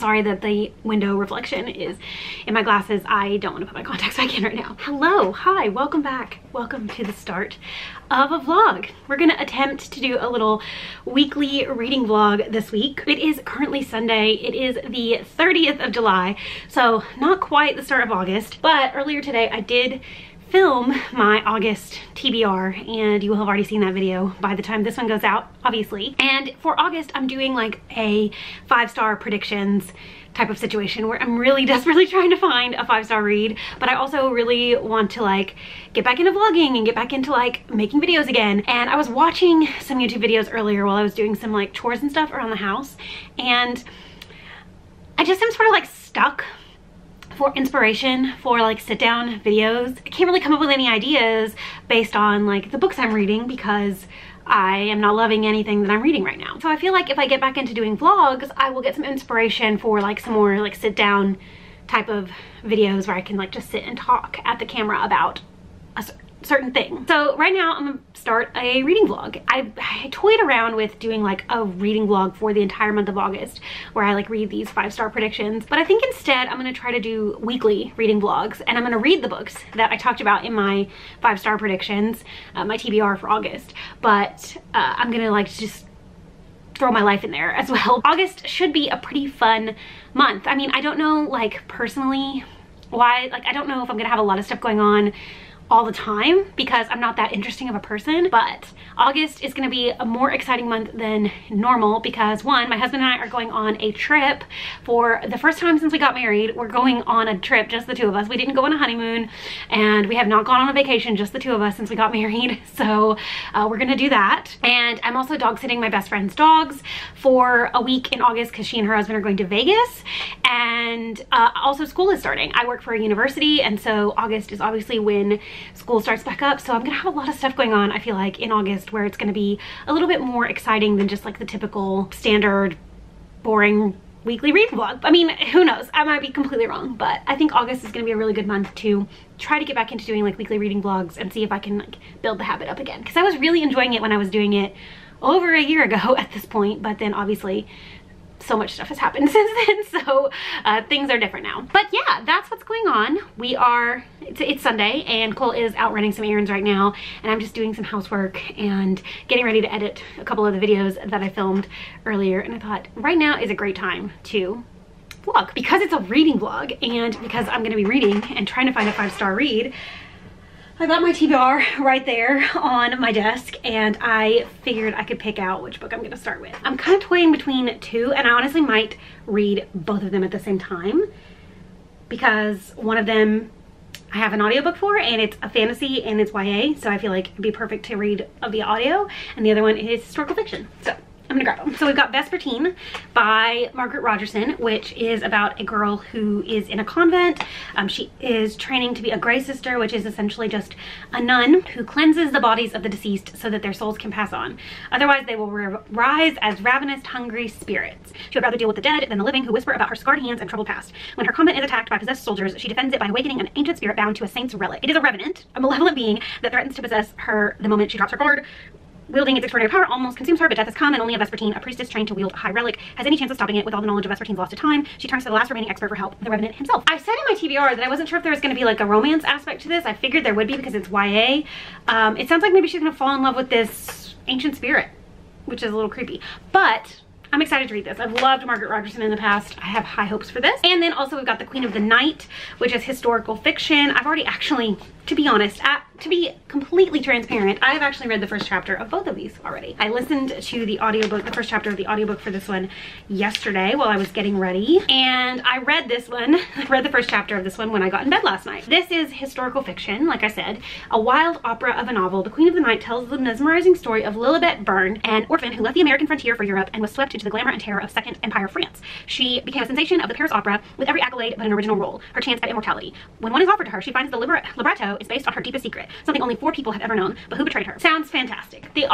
Sorry that the window reflection is in my glasses. I don't want to put my contacts back in right now. Hello, hi, welcome back. Welcome to the start of a vlog. We're gonna attempt to do a little weekly reading vlog this week. It is currently Sunday. It is the 30th of July, so not quite the start of August, but earlier today I did film my August TBR, and you will have already seen that video by the time this one goes out, obviously. And for August, I'm doing like a 5-star predictions type of situation where I'm really desperately trying to find a 5-star read, but I also really want to like get back into vlogging and get back into like making videos again. And I was watching some YouTube videos earlier while I was doing some like chores and stuff around the house, and I just am sort of like stuck for inspiration for like sit down videos. I can't really come up with any ideas based on like the books I'm reading because I am not loving anything that I'm reading right now. So I feel like if I get back into doing vlogs, I will get some inspiration for like some more like sit down type of videos where I can like just sit and talk at the camera about a certain thing. So right now I'm gonna start a reading vlog. I toyed around with doing like a reading vlog for the entire month of August where I like read these 5-star predictions, but I think instead I'm gonna try to do weekly reading vlogs, and I'm gonna read the books that I talked about in my 5-star predictions, my TBR for August, but I'm gonna like just throw my life in there as well. August should be a pretty fun month. I mean, I don't know like personally why, like I don't know if I'm gonna have a lot of stuff going on all the time because I'm not that interesting of a person, but August is going to be a more exciting month than normal because one, my husband and I are going on a trip for the first time since we got married. We're going on a trip, just the two of us. We didn't go on a honeymoon, and we have not gone on a vacation, just the two of us, since we got married. So we're gonna do that. And I'm also dog sitting my best friend's dogs for a week in August because she and her husband are going to Vegas. And also school is starting. I work for a university, and so August is obviously when school starts back up, so I'm gonna have a lot of stuff going on, I feel like, in August, where it's gonna be a little bit more exciting than just like the typical standard boring weekly read vlog. I mean, who knows, I might be completely wrong, but I think August is gonna be a really good month to try to get back into doing like weekly reading vlogs and see if I can like build the habit up again, because I was really enjoying it when I was doing it over a year ago at this point, but then obviously so much stuff has happened since then, so things are different now. But yeah, that's what's going on. It's Sunday, and Cole is out running some errands right now, and I'm just doing some housework and getting ready to edit a couple of the videos that I filmed earlier, and I thought right now is a great time to vlog because it's a reading vlog, and because I'm gonna be reading and trying to find a 5-star read. I got my TBR right there on my desk, and I figured I could pick out which book I'm gonna start with. I'm kind of toying between two, and I honestly might read both of them at the same time because one of them I have an audiobook for, and it's a fantasy and it's YA, so I feel like it'd be perfect to read via audio, and the other one is historical fiction. So I'm gonna grab them. So we've got Vesper Team by Margaret Rogerson, which is about a girl who is in a convent. She is training to be a Grey Sister, which is essentially just a nun who cleanses the bodies of the deceased so that their souls can pass on. Otherwise, they will rise as ravenous, hungry spirits. She would rather deal with the dead than the living, who whisper about her scarred hands and troubled past. When her convent is attacked by possessed soldiers, she defends it by awakening an ancient spirit bound to a saint's relic. It is a revenant, a malevolent being that threatens to possess her the moment she drops her guard. Wielding its extraordinary power almost consumes her, but death has come, and only a Vespertine, a priestess trained to wield a high relic, has any chance of stopping it. With all the knowledge of Vespertine's lost to time, she turns to the last remaining expert for help, the Revenant himself. I said in my TBR that I wasn't sure if there was going to be like a romance aspect to this. I figured there would be because it's YA. It sounds like maybe she's going to fall in love with this ancient spirit, which is a little creepy. But I'm excited to read this. I've loved Margaret Rogerson in the past. I have high hopes for this. And then also we've got The Queen of the Night, which is historical fiction. I've already actually, to be honest, to be completely transparent, I have actually read the first chapter of both of these already. I listened to the audiobook, the first chapter of the audiobook for this one yesterday while I was getting ready, and I read this one, I read the first chapter of this one when I got in bed last night. This is historical fiction, like I said, a wild opera of a novel. The Queen of the Night tells the mesmerizing story of Lilibet Byrne, an orphan who left the American frontier for Europe and was swept into the glamour and terror of Second Empire France. She became a sensation of the Paris opera with every accolade but an original role, her chance at immortality. When one is offered to her, she finds the libretto is based on her deepest secret, something only 4 people have ever known, but who betrayed her. Sounds fantastic. They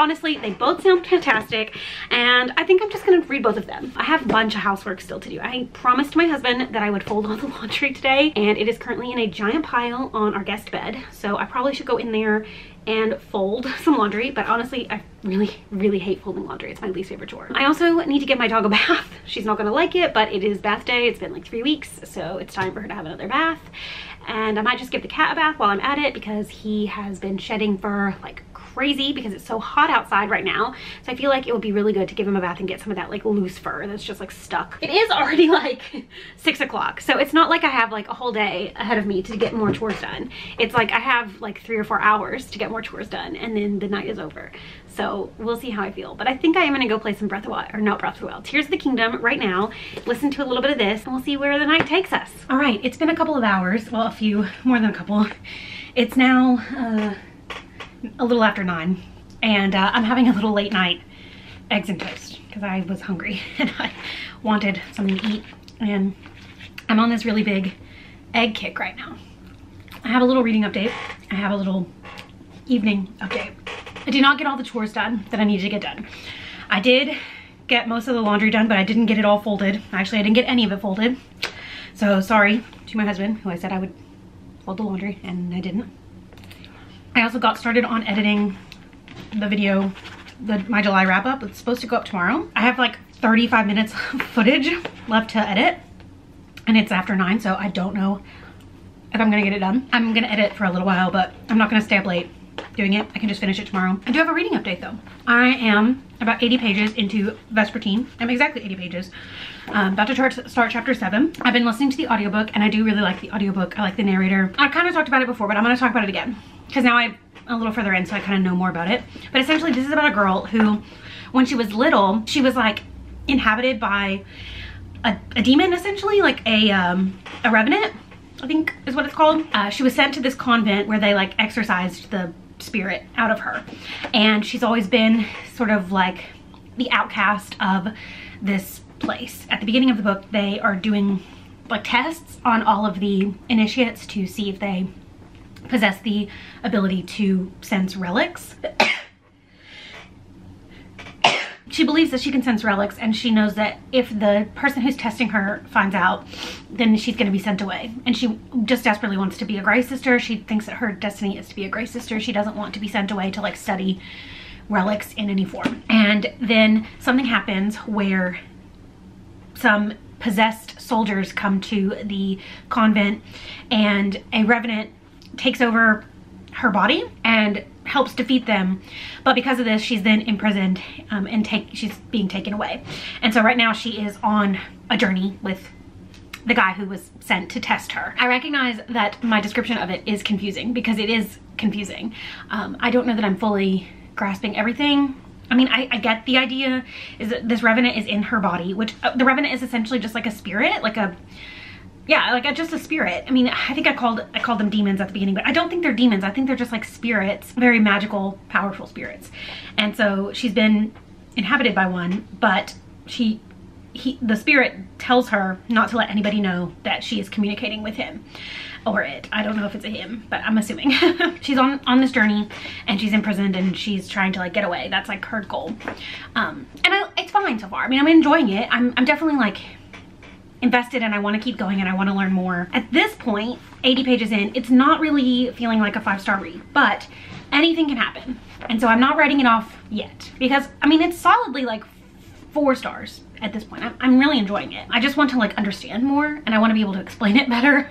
both sound fantastic, and I think I'm just gonna read both of them. I have a bunch of housework still to do. I promised my husband that I would fold all the laundry today, and it is currently in a giant pile on our guest bed, so I probably should go in there and fold some laundry, but honestly, I really hate folding laundry. It's my least favorite chore. I also need to get my dog a bath. She's not gonna like it, but it is bath day. It's been like 3 weeks, so it's time for her to have another bath. And I might just give the cat a bath while I'm at it because he has been shedding fur like crazy because it's so hot outside right now. So I feel like it would be really good to give him a bath and get some of that like loose fur that's just like stuck. It is already like 6 o'clock, so it's not like I have like a whole day ahead of me to get more chores done. It's like I have like 3 or 4 hours to get more chores done, and then the night is over. So we'll see how I feel. But I think I am gonna go play some Breath of the Wild, or not Breath of the Wild, Tears of the Kingdom right now, listen to a little bit of this, and we'll see where the night takes us. All right, it's been a couple of hours, well, a few, more than a couple. It's now a little after 9, and I'm having a little late night eggs and toast because I was hungry and I wanted something to eat, and I'm on this really big egg kick right now. I have a little reading update. I have a little evening update. I did not get all the chores done that I needed to get done. I did get most of the laundry done, but I didn't get it all folded. Actually, I didn't get any of it folded. So sorry to my husband, who I said I would fold the laundry, and I didn't. I also got started on editing the video, my July wrap up. It's supposed to go up tomorrow. I have like 35 minutes of footage left to edit, and it's after 9, so I don't know if I'm gonna get it done. I'm gonna edit for a little while, but I'm not gonna stay up late doing it. I can just finish it tomorrow. I do have a reading update though. I am about 80 pages into Vesper Team. I'm exactly 80 pages. About to start chapter 7. I've been listening to the audiobook, and I do really like the audiobook. I like the narrator. I kind of talked about it before, but I'm gonna talk about it again because now I'm a little further in, so I kind of know more about it. But essentially, this is about a girl who, when she was little, she was like inhabited by a demon, essentially, like a revenant, I think is what it's called. She was sent to this convent where they like exorcised the spirit out of her, and she's always been sort of like the outcast of this place. At the beginning of the book, they are doing like tests on all of the initiates to see if they possess the ability to sense relics. She believes that she can sense relics, and she knows that if the person who's testing her finds out, then she's going to be sent away. And she just desperately wants to be a Grey Sister. She thinks that her destiny is to be a Grey Sister. She doesn't want to be sent away to like study relics in any form. And then something happens where some possessed soldiers come to the convent, and a revenant takes over her body and helps defeat them. But because of this, she's then imprisoned and she's being taken away. And so right now she is on a journey with the guy who was sent to test her. I recognize that my description of it is confusing because it is confusing. I don't know that I'm fully grasping everything. I mean, I get the idea is that this revenant is in her body, which the revenant is essentially just like a spirit, like a, yeah, like just a spirit. I mean, I think I called them demons at the beginning, but I don't think they're demons. I think they're just like spirits, very magical, powerful spirits. And so she's been inhabited by one, but the spirit tells her not to let anybody know that she is communicating with him or it. I don't know if it's a him, but I'm assuming. She's on this journey, and she's imprisoned, and she's trying to like get away. That's like her goal. It's fine so far. I mean, I'm enjoying it. I'm definitely like invested, and I want to keep going, and I want to learn more. At this point, 80 pages in, it's not really feeling like a 5-star read, but anything can happen. And so I'm not writing it off yet because I mean, it's solidly like 4 stars at this point. I'm really enjoying it. I just want to like understand more, and I want to be able to explain it better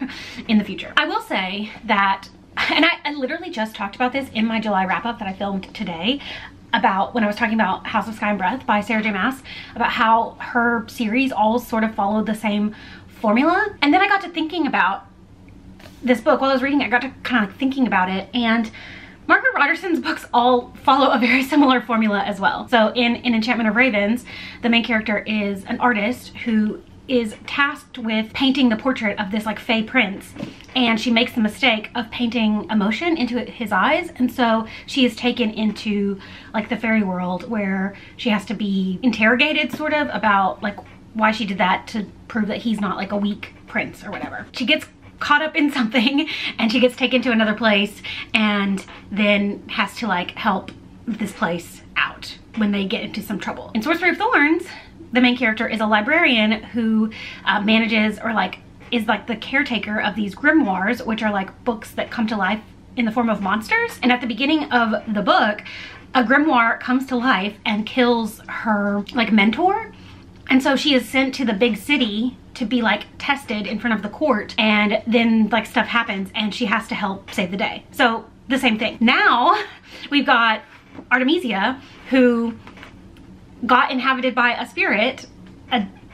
in the future. I will say that, and I literally just talked about this in my July wrap up that I filmed today, about when I was talking about House of Sky and Breath by Sarah J Maas, about how her series all sort of followed the same formula. And then I got to thinking about this book while I was reading it. I got to kind of thinking about it, and Margaret Rogerson's books all follow a very similar formula as well. So in Enchantment of Ravens, the main character is an artist who is tasked with painting the portrait of this like fey prince, and she makes the mistake of painting emotion into his eyes, and so she is taken into like the fairy world where she has to be interrogated sort of about like why she did that to prove that he's not like a weak prince or whatever. She gets caught up in something, and she gets taken to another place, and then has to like help this place out when they get into some trouble. In Sorcery of Thorns, the main character is a librarian who manages, or like is like the caretaker of these grimoires, which are like books that come to life in the form of monsters. And at the beginning of the book, a grimoire comes to life and kills her like mentor. And so she is sent to the big city to be like tested in front of the court, and then like stuff happens and she has to help save the day. So the same thing. Now we've got Artemisia, who got inhabited by a spirit,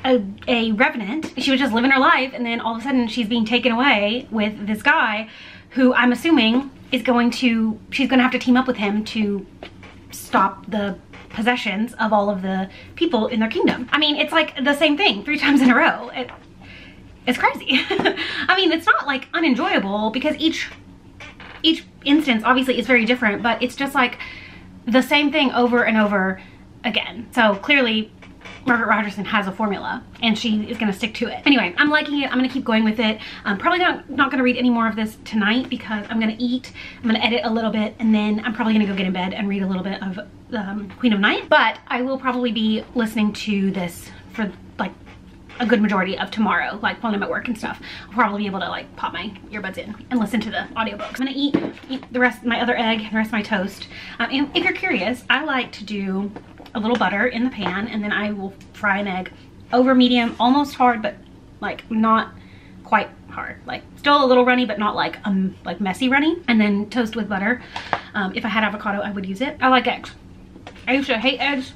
a revenant. She was just living her life, and then all of a sudden she's being taken away with this guy who I'm assuming is she's gonna have to team up with him to stop the possessions of all of the people in their kingdom. I mean, it's like the same thing 3 times in a row. It's crazy. I mean, it's not like unenjoyable because each instance obviously is very different, but it's just like the same thing over and over again. So clearly Margaret Rogerson has a formula and she is gonna stick to it. Anyway, I'm liking it. I'm gonna keep going with it. I'm probably not gonna read any more of this tonight because I'm gonna eat, I'm gonna edit a little bit, and then I'm probably gonna go get in bed and read a little bit of Queen of Night. But I will probably be listening to this for like a good majority of tomorrow, like while I'm at work and stuff. I'll probably be able to like pop my earbuds in and listen to the audiobooks. I'm gonna eat the rest, my other egg, the rest of my toast. And if you're curious, I like to do a little butter in the pan, and then I will fry an egg over medium, almost hard, but like not quite hard, like still a little runny, but not like messy runny, and then toast with butter. If I had avocado, I would use it. I like eggs. I used to hate eggs,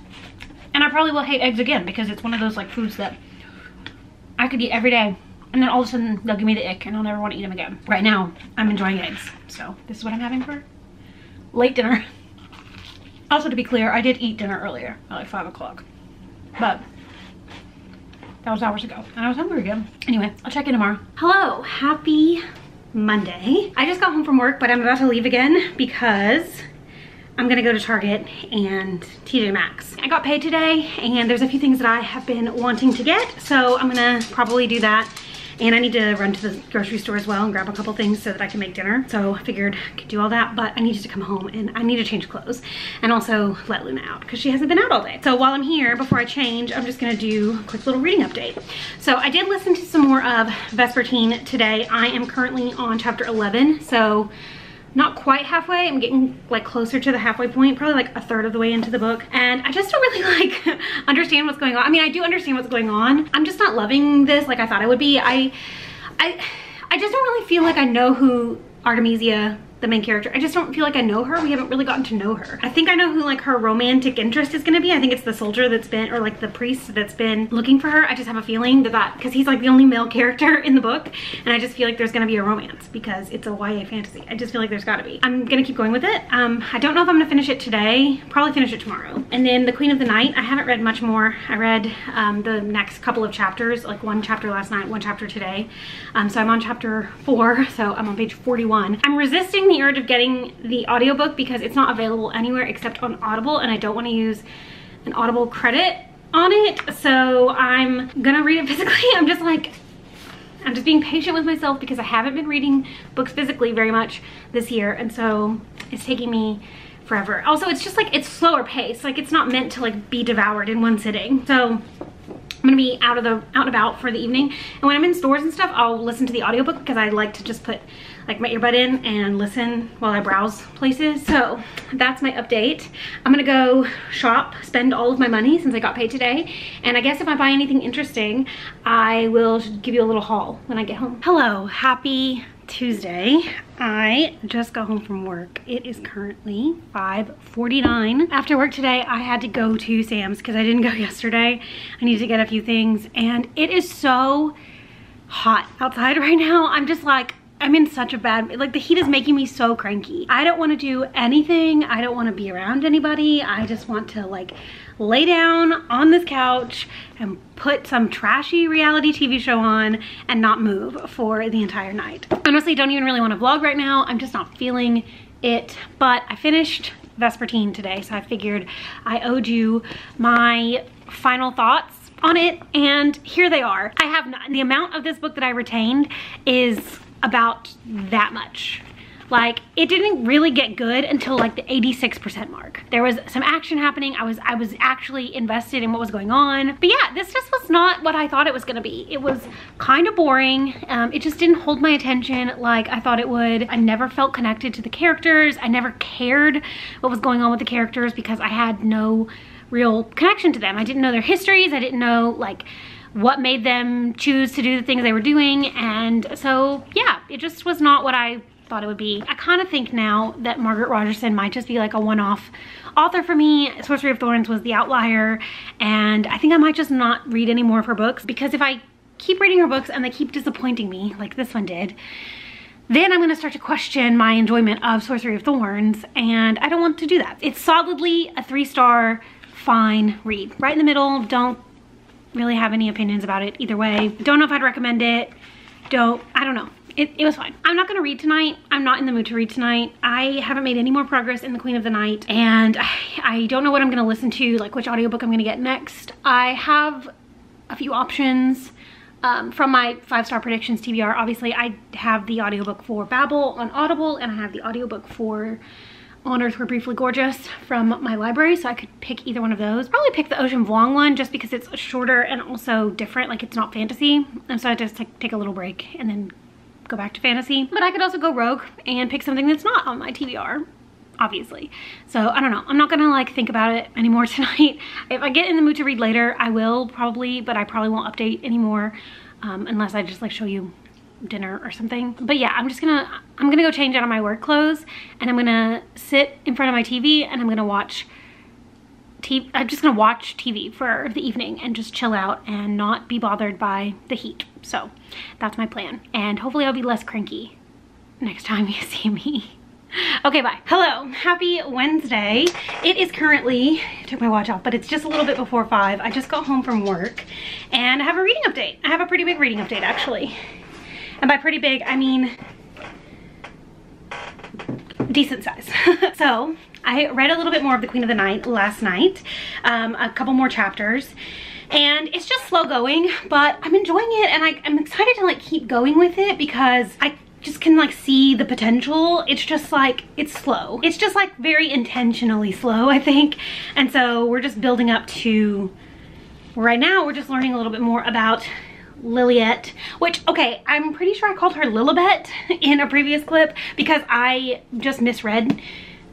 and I probably will hate eggs again because it's one of those like foods that I could eat every day, and then all of a sudden they'll give me the ick and I'll never want to eat them again. Right now, I'm enjoying eggs, so this is what I'm having for late dinner. Also, to be clear, I did eat dinner earlier at like 5 o'clock, but that was hours ago and I was hungry again. Anyway, I'll check in tomorrow. Hello, happy Monday. I just got home from work, but I'm about to leave again because I'm gonna go to Target and TJ Maxx. I got paid today and there's a few things that I have been wanting to get, so I'm gonna probably do that. And I need to run to the grocery store as well and grab a couple things so that I can make dinner. So I figured I could do all that, but I needed to come home and I need to change clothes and also let Luna out because she hasn't been out all day. So while I'm here, before I change, I'm just gonna do a quick little reading update. So I did listen to some more of Vespertine today. I am currently on chapter 11, so not quite halfway. I'm getting like closer to the halfway point, probably like a third of the way into the book. And I just don't really like understand what's going on. I mean, I do understand what's going on. I'm just not loving this like I thought I would be. I just don't really feel like I know who Artemisia, the main character, I just don't feel like I know her. We haven't really gotten to know her. I think I know who like her romantic interest is gonna be. I think it's the soldier that's been, or like the priest that's been looking for her. I just have a feeling that because he's like the only male character in the book, and I just feel like there's gonna be a romance because it's a YA fantasy. I just feel like there's gotta be. I'm gonna keep going with it. I don't know if I'm gonna finish it today. Probably finish it tomorrow. And then the Queen of the Night, I haven't read much more. I read the next couple of chapters, like 1 chapter last night, 1 chapter today. So I'm on chapter 4, so I'm on page 41. I'm resisting the urge of getting the audiobook because it's not available anywhere except on Audible, and I don't want to use an Audible credit on it, so I'm gonna read it physically. I'm just being patient with myself because I haven't been reading books physically very much this year, and so it's taking me forever. Also, it's just like, it's slower pace. Like, it's not meant to like be devoured in one sitting. So I'm gonna be out and about for the evening, and when I'm in stores and stuff, I'll listen to the audiobook because I like to just put like my earbud in and listen while I browse places. So that's my update. I'm gonna go shop, spend all of my money since I got paid today, and I guess if I buy anything interesting, I will give you a little haul when I get home. Hello, happy Tuesday. I just got home from work. It is currently 5:49. After work today, I had to go to Sam's because I didn't go yesterday. I needed to get a few things, and it is so hot outside right now. I'm just like, I'm in such a bad, like the heat is making me so cranky. I don't want to do anything. I don't want to be around anybody. I just want to like lay down on this couch and put some trashy reality TV show on and not move for the entire night. Honestly, don't even really want to vlog right now. I'm just not feeling it, but I finished Vespertine today, so I figured I owed you my final thoughts on it, and here they are. I have not, the amount of this book that I retained is about that much. Like, it didn't really get good until like the 86% mark. There was some action happening. I was actually invested in what was going on. But yeah, this just was not what I thought it was gonna be. It was kind of boring. It just didn't hold my attention like I thought it would. I never felt connected to the characters. I never cared what was going on with the characters because I had no real connection to them. I didn't know their histories. I didn't know like what made them choose to do the things they were doing. And so yeah, it just was not what I thought it would be. I kind of think now that Margaret Rogerson might just be like a one-off author for me. Sorcery of Thorns was the outlier, and I think I might just not read any more of her books, because if I keep reading her books and they keep disappointing me like this one did, then I'm gonna start to question my enjoyment of Sorcery of Thorns, and I don't want to do that. It's solidly a 3-star fine read. Right in the middle. Don't really have any opinions about it either way. Don't know if I'd recommend it. I don't know. It was fine. I'm not gonna read tonight. I'm not in the mood to read tonight. I haven't made any more progress in The Queen of the Night, and I don't know what I'm gonna listen to, like which audiobook I'm gonna get next. I have a few options from my 5-star predictions TBR. Obviously, I have the audiobook for Babel on Audible, and I have the audiobook for On Earth We're Briefly Gorgeous from my library, so I could pick either one of those. Probably pick the Ocean Vuong one just because it's shorter and also different, like it's not fantasy, and so I just like take a little break and then go back to fantasy. But I could also go rogue and pick something that's not on my TBR, obviously. So I don't know. I'm not gonna like think about it anymore tonight. If I get in the mood to read later, I will probably, but I probably won't update anymore unless I just like show you dinner or something. But yeah, I'm gonna go change out of my work clothes, and I'm gonna sit in front of my TV, and I'm gonna watch TV. I'm just gonna watch TV for the evening and just chill out and not be bothered by the heat. So that's my plan, and hopefully I'll be less cranky next time you see me. Okay, bye. Hello, happy Wednesday. It is currently, I took my watch off, but it's just a little bit before 5. I just got home from work and I have a reading update. I have a pretty big reading update actually. And by pretty big, I mean decent size. So I read a little bit more of The Queen of the Night last night, a couple more chapters, and it's just slow going, but I'm enjoying it, and I'm excited to like keep going with it because I just can like see the potential. It's just like, it's slow. It's just like very intentionally slow, I think. And so we're just building up to, right now we're just learning a little bit more about Liliet, which, okay, I'm pretty sure I called her Lilibet in a previous clip because I just misread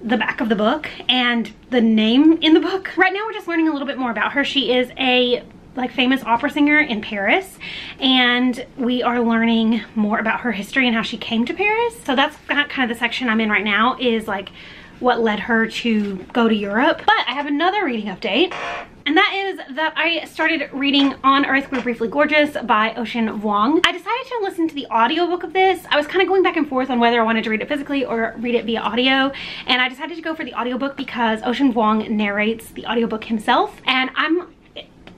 the back of the book and the name in the book. Right now we're just learning a little bit more about her. She is a like famous opera singer in Paris, and we are learning more about her history and how she came to Paris. So that's kind of the section I'm in right now, is like what led her to go to Europe. But I have another reading update, and that is that I started reading On Earth We're Briefly Gorgeous by Ocean Vuong. I decided to listen to the audiobook of this. I was kind of going back and forth on whether I wanted to read it physically or read it via audio, and I decided to go for the audiobook because Ocean Vuong narrates the audiobook himself, and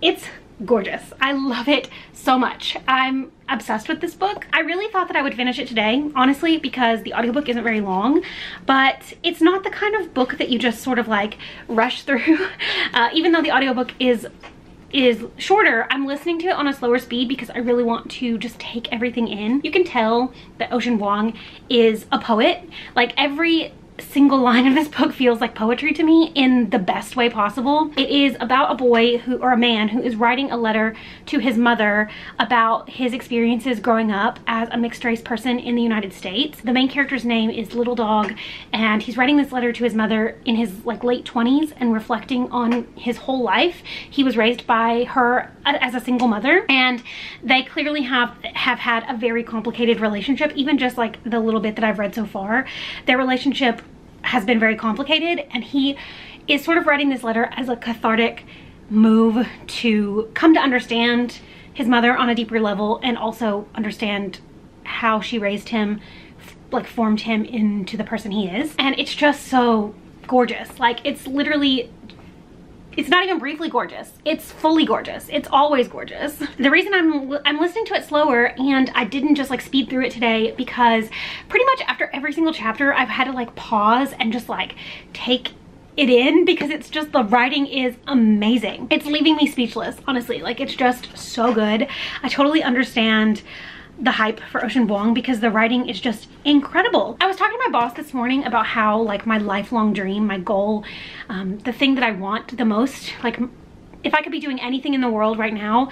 it's gorgeous. I love it so much. I'm obsessed with this book. I really thought that I would finish it today, honestly, because the audiobook isn't very long, but it's not the kind of book that you just sort of like rush through. Even though the audiobook is shorter, I'm listening to it on a slower speed because I really want to just take everything in. You can tell that Ocean Vuong is a poet. Like every single line of this book feels like poetry to me in the best way possible. It is about a boy or a man who is writing a letter to his mother about his experiences growing up as a mixed race person in the United States. The main character's name is Little Dog, and he's writing this letter to his mother in his like late 20s and reflecting on his whole life. He was raised by her as a single mother, and they clearly have had a very complicated relationship. Even just like the little bit that I've read so far, their relationship has been very complicated, and he is sort of writing this letter as a cathartic move to come to understand his mother on a deeper level, and also understand how she raised him, like formed him into the person he is. And it's just so gorgeous. Like it's literally, it's not even briefly gorgeous, it's fully gorgeous. It's always gorgeous. The reason I'm listening to it slower, and I didn't just like speed through it today, because pretty much after every single chapter I've had to like pause and just like take it in, because it's just, the writing is amazing. It's leaving me speechless, honestly. Like it's just so good. I totally understand the hype for Ocean Vuong because the writing is just incredible. I was talking to my boss this morning about how like my lifelong dream, my goal, the thing that I want the most, like if I could be doing anything in the world right now,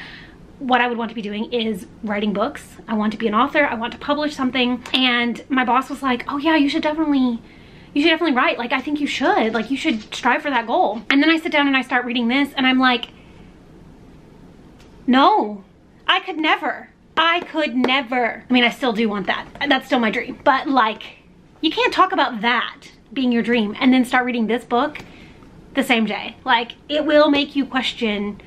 what I would want to be doing is writing books. I want to be an author. I want to publish something. And my boss was like, oh yeah, you should definitely write. Like, I think you should. Like, you should strive for that goal. And then I sit down and I start reading this and I'm like, no, I could never. I mean, I still do want that. That's still my dream. But like, you can't talk about that being your dream and then start reading this book the same day. Like, it will make you question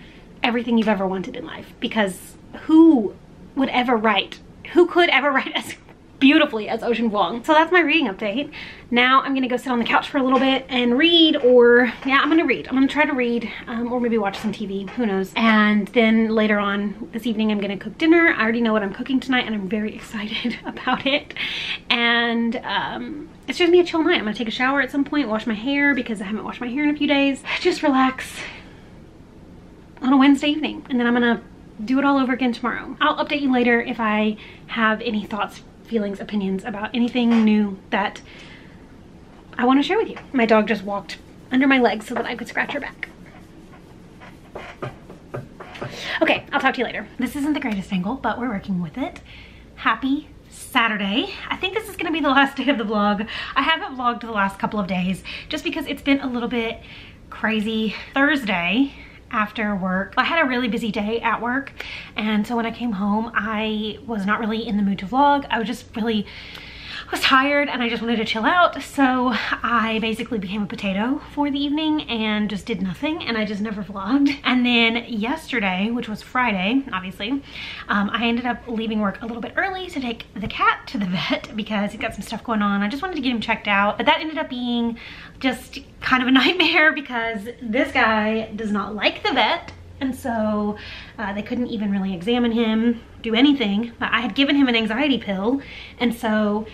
everything you've ever wanted in life, because who could ever write as beautifully as Ocean Vuong? So that's my reading update. Now I'm gonna go sit on the couch for a little bit and read, or yeah, I'm gonna try to read, or maybe watch some TV, who knows. And then later on this evening, I'm gonna cook dinner. I already know what I'm cooking tonight and I'm very excited about it. And it's just gonna be a chill night. I'm gonna take a shower at some point, wash my hair because I haven't washed my hair in a few days. Just relax on a Wednesday evening. And then I'm gonna do it all over again tomorrow. I'll update you later if I have any thoughts, feelings, opinions about anything new that I want to share with you. My dog just walked under my legs so that I could scratch her back. Okay, I'll talk to you later. This isn't the greatest angle, but we're working with it. Happy Saturday. I think this is gonna be the last day of the vlog. I haven't vlogged the last couple of days just because it's been a little bit crazy. Thursday, after work, I had a really busy day at work, and so when I came home I was not really in the mood to vlog. I was tired and I just wanted to chill out, so I basically became a potato for the evening and just did nothing, and I just never vlogged. And then yesterday, which was Friday, obviously, I ended up leaving work a little bit early to take the cat to the vet because he's got some stuff going on. I just wanted to get him checked out, but that ended up being just kind of a nightmare because this guy does not like the vet. And so they couldn't even really examine him, do anything. But I had given him an anxiety pill, and so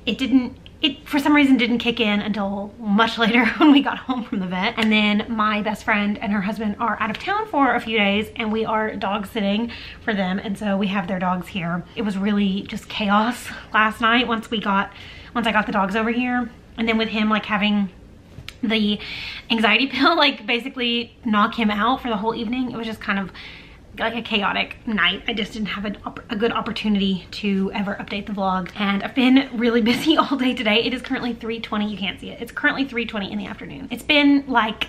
it for some reason didn't kick in until much later when we got home from the vet. And then my best friend and her husband are out of town for a few days, and we are dog sitting for them, and so we have their dogs here. It was really just chaos last night once I got the dogs over here, and then with him like having the anxiety pill like basically knock him out for the whole evening. It was just kind of like a chaotic night. I just didn't have a good opportunity to ever update the vlog, and I've been really busy all day today. It is currently 3:20. You can't see it. It's currently 3:20 in the afternoon. It's been like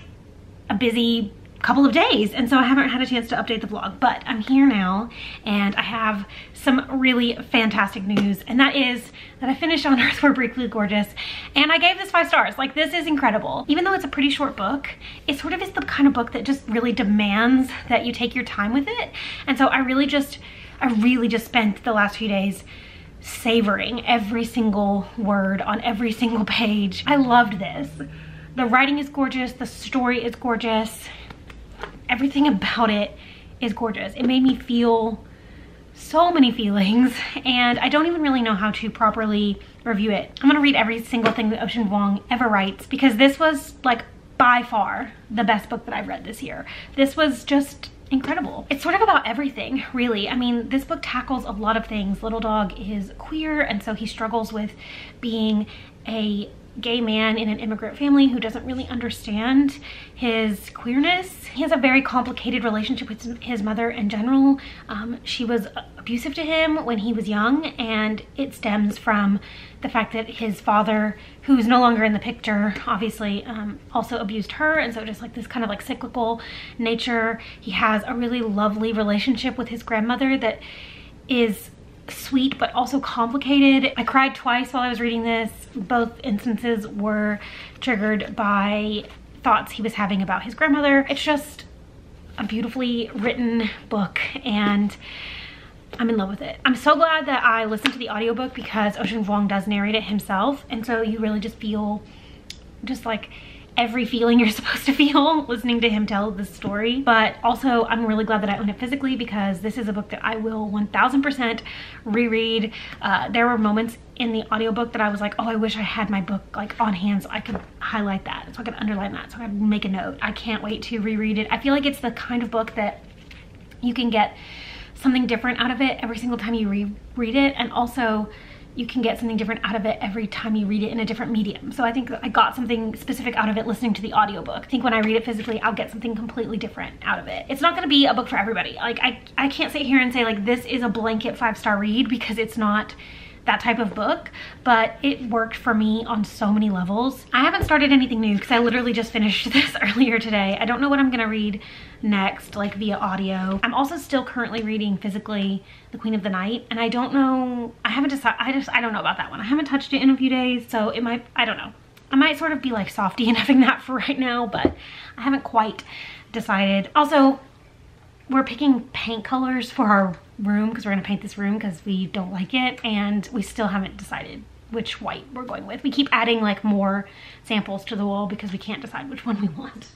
a busy couple of days, and so I haven't had a chance to update the vlog, but I'm here now and I have some really fantastic news, and that is that I finished On Earth We're Briefly Gorgeous, and I gave this 5 stars. Like, this is incredible. Even though it's a pretty short book, it sort of is the kind of book that just really demands that you take your time with it. And so I really just spent the last few days savoring every single word on every single page. I loved this. The writing is gorgeous, the story is gorgeous, everything about it is gorgeous. It made me feel so many feelings, and I don't even really know how to properly review it. I'm gonna read every single thing that Ocean Vuong ever writes, because this was like by far the best book that I've read this year. This was just incredible. It's sort of about everything, really. I mean, this book tackles a lot of things. Little Dog is queer, and so he struggles with being a gay man in an immigrant family who doesn't really understand his queerness. He has a very complicated relationship with his mother in general. She was abusive to him when he was young, and it stems from the fact that his father, who's no longer in the picture, obviously, also abused her, and so just like this kind of like cyclical nature. He has a really lovely relationship with his grandmother that is sweet but also complicated. I cried twice while I was reading this. Both instances were triggered by thoughts he was having about his grandmother. It's just a beautifully written book, and I'm in love with it. I'm so glad that I listened to the audiobook because Ocean Vuong does narrate it himself, and so you really just feel just like every feeling you're supposed to feel listening to him tell this story. But also I'm really glad that I own it physically, because this is a book that I will 1000% reread. There were moments in the audiobook that I was like, oh, I wish I had my book like on hand so I could highlight that, so I could underline that, so I could make a note. I can't wait to reread it. I feel like it's the kind of book that you can get something different out of it every single time you reread it, and also you can get something different out of it every time you read it in a different medium. So I think I got something specific out of it listening to the audiobook. I think when I read it physically, I'll get something completely different out of it. It's not gonna be a book for everybody. Like I can't sit here and say like this is a blanket 5-star read, because it's not that type of book, but it worked for me on so many levels. I haven't started anything new because I literally just finished this earlier today. I don't know what I'm gonna read next, like via audio. I'm also still currently reading physically The Queen of the Night, and I don't know, I haven't decided, I don't know about that one. I haven't touched it in a few days, so it might, I don't know. I might sort of be like softy and having that for right now, but I haven't quite decided. Also, we're picking paint colors for our room because we're gonna paint this room because we don't like it, and we still haven't decided which white we're going with. We keep adding like more samples to the wall because we can't decide which one we want.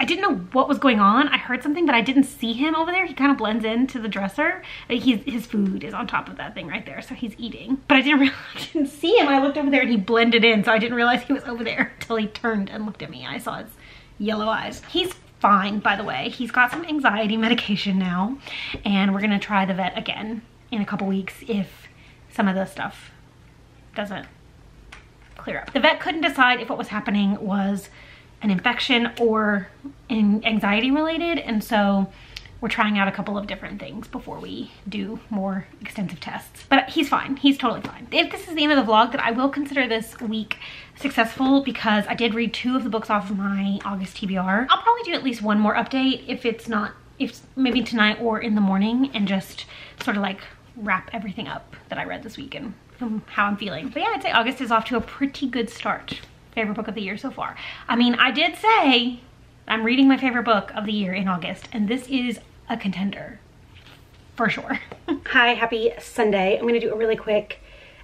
I didn't know what was going on. I heard something, but I didn't see him over there. He kind of blends into the dresser. His food is on top of that thing right there, so he's eating. But I didn't see him. I looked over there and he blended in, so I didn't realize he was over there until he turned and looked at me and I saw his yellow eyes. He's fine, by the way. He's got some anxiety medication now, and we're gonna try the vet again in a couple weeks if some of the stuff doesn't clear up. The vet couldn't decide if what was happening was an infection or anxiety related, and so we're trying out a couple of different things before we do more extensive tests. But he's fine. He's totally fine. If this is the end of the vlog, then I will consider this week successful because I did read 2 of the books off of my August TBR. I'll probably do at least one more update if maybe tonight or in the morning, and just sort of like wrap everything up that I read this week and how I'm feeling. But yeah, I'd say August is off to a pretty good start. Favorite book of the year so far. I mean, I did say I'm reading my favorite book of the year in August, and this is a contender for sure. Hi, happy Sunday. I'm gonna do a really quick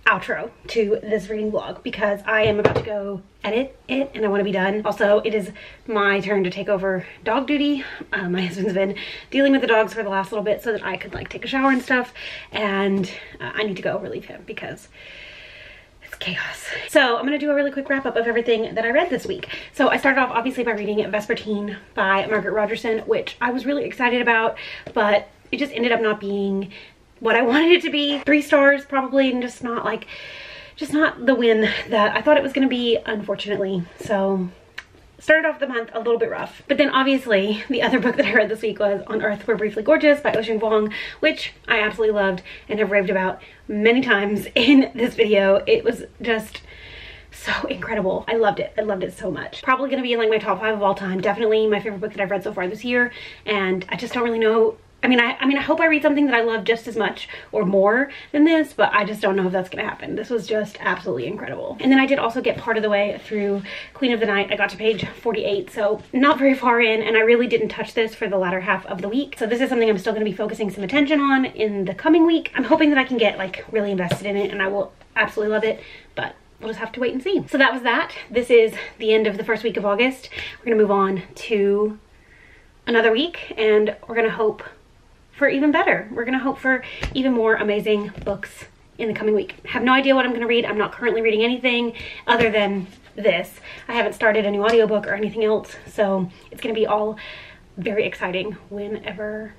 outro to this reading vlog because I am about to go edit it and I want to be done. Also, it is my turn to take over dog duty. My husband's been dealing with the dogs for the last little bit so that I could like take a shower and stuff, and I need to go relieve him because it's chaos. So I'm gonna do a really quick wrap up of everything that I read this week. So I started off obviously by reading Vespertine by Margaret Rogerson, which I was really excited about, but it just ended up not being what I wanted it to be. 3 stars probably, and just not the win that I thought it was gonna be, unfortunately. So started off the month a little bit rough. But then obviously the other book that I read this week was On Earth We're Briefly Gorgeous by Ocean Vuong, which I absolutely loved and have raved about many times in this video. It was just so incredible. I loved it. I loved it so much. Probably gonna be in like my top 5 of all time. Definitely my favorite book that I've read so far this year, and I just don't really know. I mean, I hope I read something that I love just as much or more than this, but I just don't know if that's gonna happen. This was just absolutely incredible. And then I did also get part of the way through Queen of the Night. I got to page 48, so not very far in, and I really didn't touch this for the latter half of the week. So this is something I'm still gonna be focusing some attention on in the coming week. I'm hoping that I can get like really invested in it, and I will absolutely love it, but we'll just have to wait and see. So that was that. This is the end of the first week of August. We're gonna move on to another week, and we're gonna hope for even better. We're gonna hope for even more amazing books in the coming week. I have no idea what I'm gonna read. I'm not currently reading anything other than this. I haven't started a new audiobook or anything else, so it's gonna be all very exciting whenever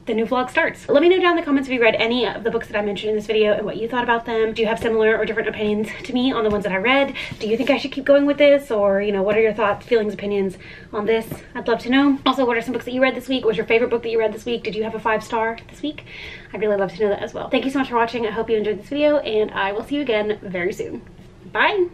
the new vlog starts. Let me know down in the comments if you read any of the books that I mentioned in this video and what you thought about them. Do you have similar or different opinions to me on the ones that I read? Do you think I should keep going with this, or you know, what are your thoughts, feelings, opinions on this? I'd love to know. Also, what are some books that you read this week? What was your favorite book that you read this week? Did you have a 5-star this week? I'd really love to know that as well. Thank you so much for watching. I hope you enjoyed this video, and I will see you again very soon. Bye.